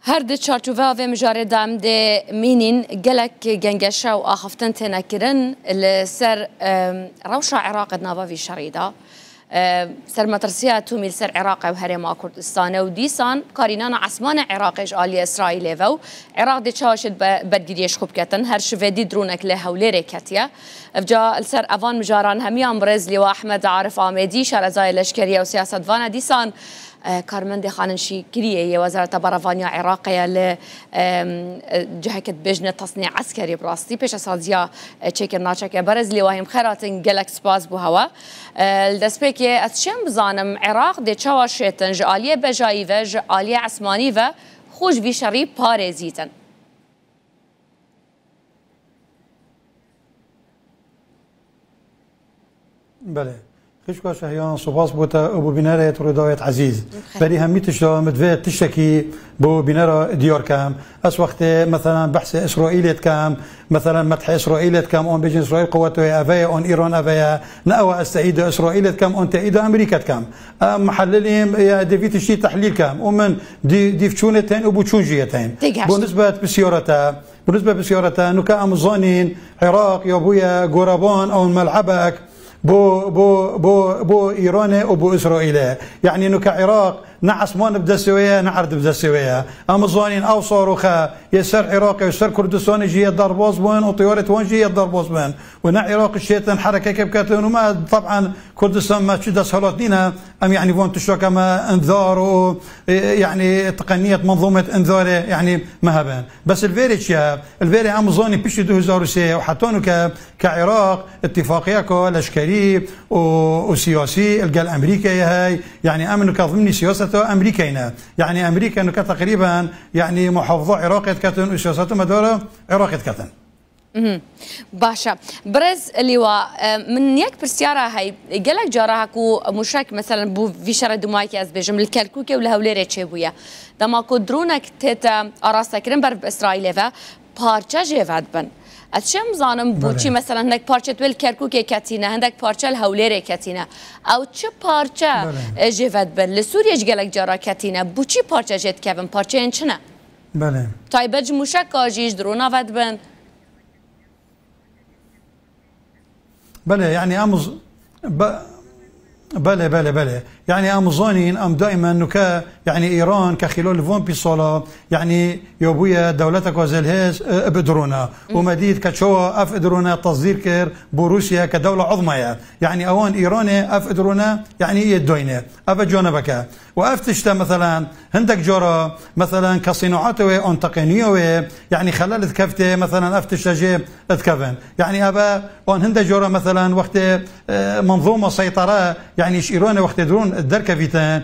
هر د چارچوبه و مجاره دام ده مینین گلک گنگشه و آخفتن تنکرن لسر روشا عراق ناوا في شريدة سر مترسية توميل سر عراق و هرما كردستان و ديسان كارينان عسمان عراق آلي إسرائيل و عراق دي چاشد برگیریش خوب کتن هر شفدي درونك له هوليري كتيا افجا السر اوان مجاران هميان برزلي و احمد عارف آمدي شارزای لشکریه و سیاست وانا ديسان كارمندي خاننشي كريه وزارة برافانيا عراقية لجهة بجنة تصنيع عسكري براستي بيش اسازيا تشيكر ناتشك برزلي وهم خيراتن جالكس باز بو هوا الدسبيكي اتشم بزانم عراق دي تشواشيتن جاليه بجاي و جاليه عثماني و خوش في شري باريزيتن بله خشكا شهيان صباص بوتا ابو بناره رضاية عزيز بري هميتش مدفات تشتكي بو بناره ديار كام اس وقت مثلا بحث اسرائيل كام مثلا مدح اسرائيل كام اون بيجن اسرائيل قوته افيا اون ايران افيا نقوى استعيد اسرائيل كام اون تأييد امريكا كام محللهم يا ديفيت شي تحليل كام ومن دي فشونتين ابو تشونجيتين بالنسبه بسيارتها نكا امازونين عراق يا ابويا قربان او ملعبك بو ايران وبو اسرائيل يعني انه كعراق نعس ما نبدا سويه نعرض بدا سويه امازونين او صاروخه يسر عراقي يسر كردستان جيه ضربوز بون وطياره وين جيه ضربوز بون ونا عراق الشيطان حركه كبكاتون وما طبعا كردستان ما تشد سهلات دينا ام يعني فون تشوك كما انذار يعني تقنيه منظومه انذار يعني مهبان بس الفيري امازوني بيش 2006 وحطونه كعراق اتفاقيه لشكري وسياسي القال امريكا هاي يعني امنوا كضمني سياسه امريكا يعني امريكا انه تقريبا يعني محافظه عراقيه كتن وسياسته مداره عراقيه كتن باشا برز اللي من يك برسيارة هاي قالك جارها كو مشارك مثلا بو في شرع دمايك از بجم الكالكوكي ولا هوليري تشيبويا دما كو درونك تيتا اراستا كرن بر باسرائيل و بارچا جيفاد بن اتشم زانم بوچی مثلا هندک پارچه تویل کرکوک کاتینا هندک پارچه الهولیر کاتینا او چه پارچه جواد بن لسوریج گلک جارا کاتینا بوچی پارچه جت کبن پارچه انچنه بله تایبج موشک آجیش درونا ود بن بله يعني بله يعني امازونين ام دائما نكا يعني ايران كخلال فون بيصولا يعني يوبويا دولتك وزلهاز بدرونا ومديد كتشوا اف ادرونا تصدير كير بروسيا كدوله عظمى يعني اوان ايران اف ادرونا يعني يدوينه اف جانبك وافتشت مثلا هندك جرى مثلا كصناعات اون تقنيه يعني خلال كفته مثلا افتش جي اتكفن يعني ابا اون هندك جرى مثلا وقت منظومه سيطره يعني ايران وقت درون الدركه فيتان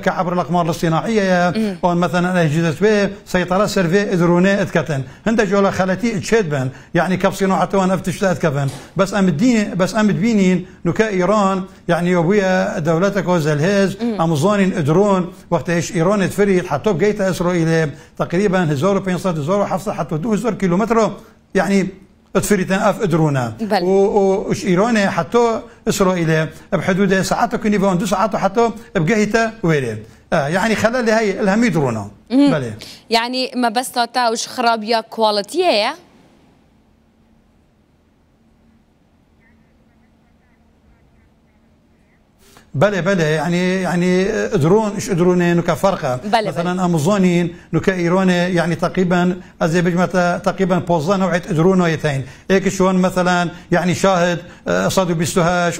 كعبر الاقمار الاصطناعيه اون مثلا اجهزه سيطره سيرفي ادروني اتكتن هندك جولا خلتي تشدبن يعني كصناعه اون افتش اتكفن بس ام بينين نكا ايران يعني يوبيا دولتك وزلهاز امازونين ادرون وقت ايش ايران تفريد حتى بقيت اسرائيل تقريبا 1500 حتى 2000 كيلومتر يعني تفريتن اف ادرونا وش ايران حتى اسرائيل بحدود ساعات كوني فون 2 ساعات حتى بقيت ويري يعني خلال هي الهم يدرونا بله يعني ما بس تاوش خرابيه كواليتيه بله يعني درون ايش درون كفرقه مثلا امازونين نكا ايران يعني تقريبا ازي بجمه تقريبا بوزا نوعيه درونيتين هيك شلون مثلا يعني شاهد صادو بيستوهاش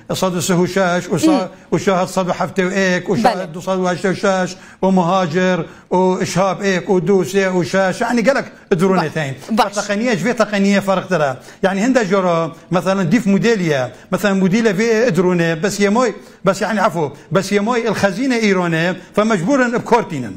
وصادو سهوشاش وشاهد صادو حفته وايك وشاهد صادو هشاش ومهاجر واشهاب ايك ودوسي وشاش يعني قالك درونيتين تقنيه في تقنيه فرق ترى يعني هند جرى مثلا ديف موديليا مثلا موديلا في درونه بس يموي بس يعني عفوا بس يموي الخزينه ايرانيه فمجبورا بكورتينن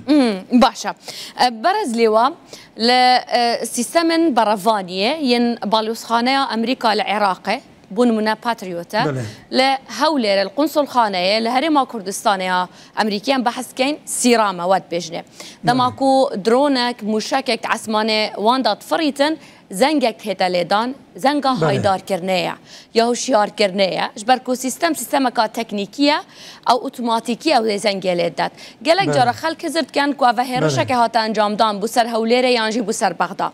باشا برز لوا لسيستم برافانيه ين بالوسخانه امريكا العراقي بون منا باتريوتا لهولير القنصل خانه لهرما كردستانيا امريكيان بحث كين سيرامه واد بجنه دماكو درونك مشكك عسمانه واندات فريتن زنگك هتا لیدان زنگا هایدار کرنه یا هوشیار کرنه جبرکو سیستم کا تکنیکیه او اتوماتیکی او زنگ لیدات گلک جارا خلق زرد کن کو و هرشه که هات انجام دان بو سر هولیره یانجی بو سر بغدا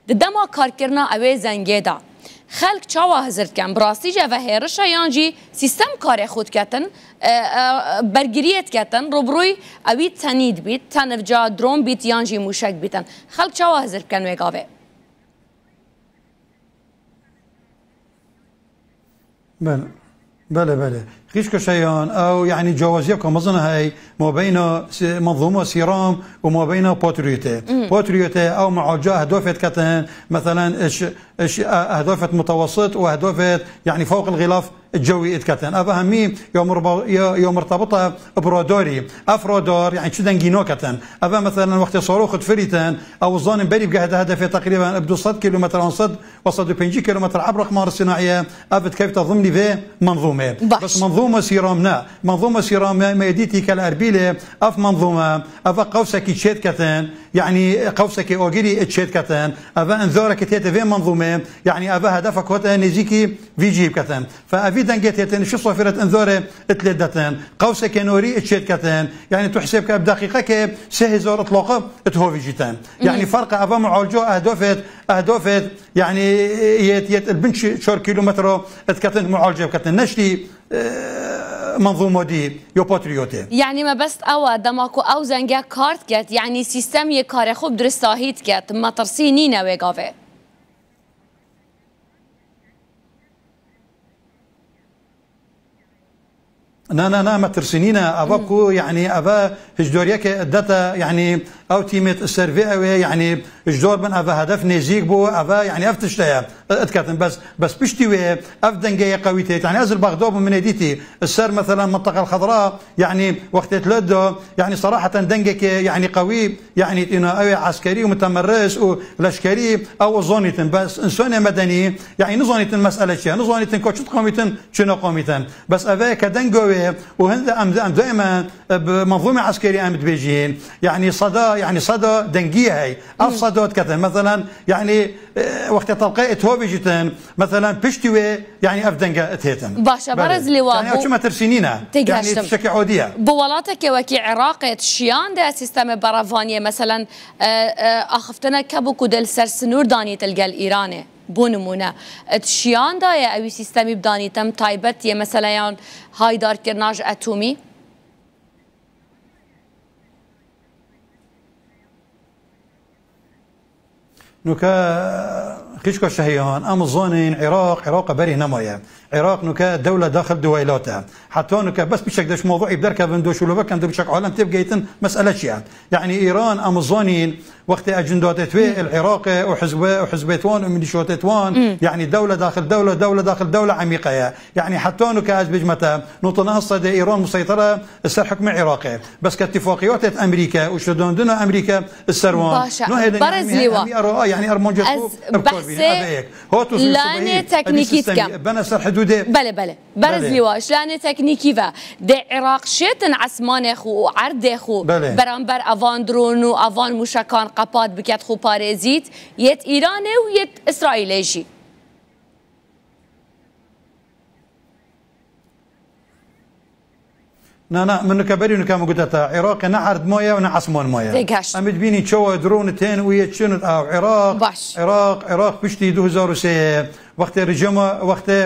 دما کار کرنا او زنگه دا خلق چاوا هزرد کن براستی جا و هرشه یانجی سیستم کار خود کتن برگریت کتن روبروی اوی تنید بیت تنفجا درون بیت یانجی موشک بیتن خلق چاوا هزرد کن وگاوه بله خيش كشيان او يعني جوازيكم مظنها هي ما بين منظومه سيرام وما بين باتريوتي او معالجه اهدافت كتن مثلا اهدافت متوسط واهدافت يعني فوق الغلاف الجوي اتكتن ابا همي يوم مرتبطه براداري افرادار يعني شدن جينو كتن ابا مثلا وقت صاروخ فريتن او الظان بري بقى هدف تقريبا ابدو 100 كيلومتر عن صد وصد 50 كيلومتر عبر اقمار الصناعيه ابد كيف تضمن لي في منظومه بس منظومه سيرامنا منظومه سيرام ما يديتي كالاربيله اف منظومه ابا قوسك تشيت كتن يعني قوسك اوغيري تشيت كتن ابا انذارك تيت في منظومه يعني ابا هدفك هو نزيكي في جيب كتن فافي دنجت هتن شو صفرت انذاره اتلدتن قوسك نوري تشيت كتن يعني تحسب كب دقيقه ك 6000 اطلاقه تهوفي جيتن يعني فرق ابا معالجه اهدافت يعني يت البنش شور كيلومتر اتكتن معالجه كتن نشتي منظومه دي يو باتريوتي يعني ما بس او دماكو او زنگه كارت كت يعني سيستم يه كار خوب درستاهيت كت ما ترسينينا وگاوه نا ما ترسينينا اباكو يعني ابا هجدوريك الداتا يعني او تيمت السيرفي يعني جدور من ابا هدف نزيك بو ابا يعني افتشتها اتكتن بس بشتي اف دنجيه قويتي يعني ازل بغداد من اديتي السر مثلا المنطقه الخضراء يعني وقت تلدو يعني صراحه دنجك يعني قوي يعني انه عسكري ومتمرس ولشكري او زونيتن بس انسان مدني يعني نزونيتن مساله شيء نزونيتن كوتش قوميتن شنو قوميتن بس ابا كدنجو وهند ام دائما بمنظومه عسكريه ام بيجين يعني صدى دنجيه هي اف صدات كذا مثلا يعني وقت تلقيت هو بيجتن مثلا بشتوي يعني اف دنجه اتهتن باشا برز لواء يعني شو ما ترسينينا يعني بشكل عوديه بولاتك وكي عراقه شيان ده سيستم برافانيه مثلا اخفتنا كبو كدل سرسنور داني تلقى الايراني بونمونه تشيان دا يا اوي سيستمي بداني تم تايبت يا مثلا يعني هاي دار كرناج اتومي نوكا خيشكو شهيان امازونين عراق بري نمايا عراق نوكا دولة داخل دويلاتها حتى نوكا بس بشك داش موضوعي بدركا بندو شلوبا كان بشك عالم تبقيتن مسألة شيء يعني ايران امازونين وقت اجندات توي العراق وحزبيتوان وميليشياتوان يعني دولة داخل دولة عميقة يعني حتى نوكا بجمتها نوطنها الصدى ايران مسيطرة السر حكم عراقي بس كاتفاقيات امريكا وشدون دنا امريكا السروان برز لواء يعني ارمونجت بحثي لانه تكنيكي كم بنا سر حدوده بله برز لواش لانه تكنيكي و ده عراق شتن عسمان خو وعرض خو برانبر افان درون و افان مشکان قپات بکت خو پارزیت یت ایرانه و یت اسرائیلیشی نا من كبري نكام قلت عراق نعرض مويه ونعصمون مويه امد بيني تشوا درون تين ويتشن عراق بشتي 2003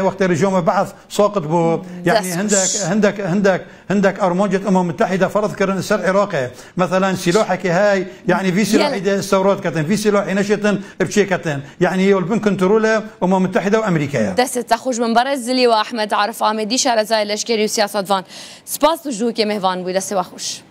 وقت رجومه بعث ساقط بو يعني عندك ارمجه متحده فرض كرن السر عراقي مثلا سلاحك هاي يعني في سلاح استوراد كتن في سلاح نشتن بشي كتن يعني يولبن كنتروله متحده وامريكا دست تخرج من برزلي واحمد عارف عامدي شارع زاي الاشكري وسياسه فان سباس وجوك مهوان بو دست وخوش